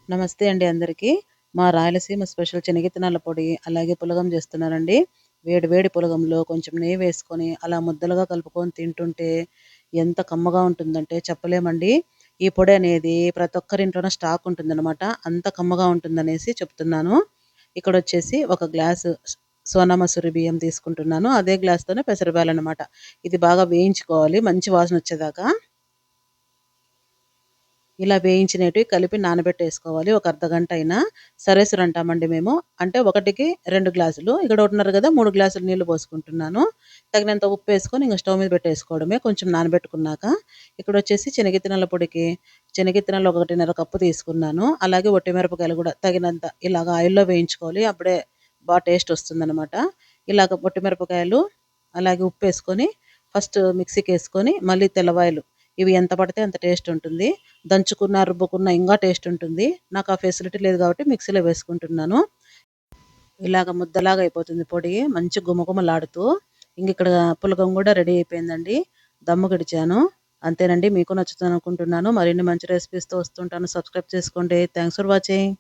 నమస్తే అండి అందరికీ. మా రాయలసీమ స్పెషల్ శనగిత్తనాల పొడి, అలాగే పులగం చేస్తున్నానండి. వేడి వేడి పులగంలో కొంచెం నెయ్యి వేసుకొని, అలా ముద్దలుగా కలుపుకొని తింటుంటే ఎంత కమ్మగా ఉంటుందంటే చెప్పలేమండి. ఈ పొడి అనేది ప్రతి ఒక్కరింట్లోనూ స్టాక్ ఉంటుందనమాట. అంత కమ్మగా ఉంటుందనేసి చెప్తున్నాను. ఇక్కడొచ్చేసి ఒక గ్లాసు సోనా మసూరి బియ్యం తీసుకుంటున్నాను. అదే గ్లాస్‌తోనే పెసరబ్యాలనమాట. ఇది బాగా వేయించుకోవాలి మంచి వాసనొచ్చేదాకా. ఇలా వేయించినేటివి కలిపి నానబెట్టేసుకోవాలి. ఒక అర్ధగంట అయినా. సరేసురంటామండి మేము. అంటే ఒకటికి 2 గ్లాసులు. ఇక్కడ 1:30 కదా! 3 గ్లాసులు నీళ్లు పోసుకుంటున్నాను. తగినంత ఉప్పేసుకొని ఇంక స్టవ్ మీద పెట్టేసుకోవడమే కొంచెం నానబెట్టుకున్నాక. ఇక్కడొచ్చేసి శనగిత్తనాల పొడికి శనగిత్తనాలు 1:30 కప్పు తీసుకున్నాను. అలాగే ఒట్టిమిరపకాయలు కూడా తగినంత ఇలాగ ఆయిల్‌లో వేయించుకోవాలి. అప్పుడే టేస్ట్ వస్తుందనమాట. ఇలాగ ఒట్టిమిరపకాయలు, అలాగే ఉప్పేసుకొని ఫస్ట్ మిక్సీకేసుకొని మళ్ళీ తెల్లవాయలు ఇవి ఎంత పడితే అంత టేస్ట్ ఉంటుంది. దంచుకున్న, రుబ్బుకున్న ఇంకా టేస్ట్ ఉంటుంది. నాకు ఆ ఫెసిలిటీ లేదు కాబట్టి మిక్సీలో వేసుకుంటున్నాను. ఇలాగ ముద్దలాగా అయిపోతుంది పొడి. మంచి గుమగుమలాడుతూ. ఇంగిక్కడ పులగం కూడా రెడీ అయిపోయిందండి. దమ్ము గడిచాను. అంతేనండి. మీకు నచ్చుతుందనుకుంటున్నాను. మరిన్ని మంచి రెసిపీస్‌తో వస్తుంటాను. సబ్స్క్రైబ్ చేసుకోండి. Thanks for watching.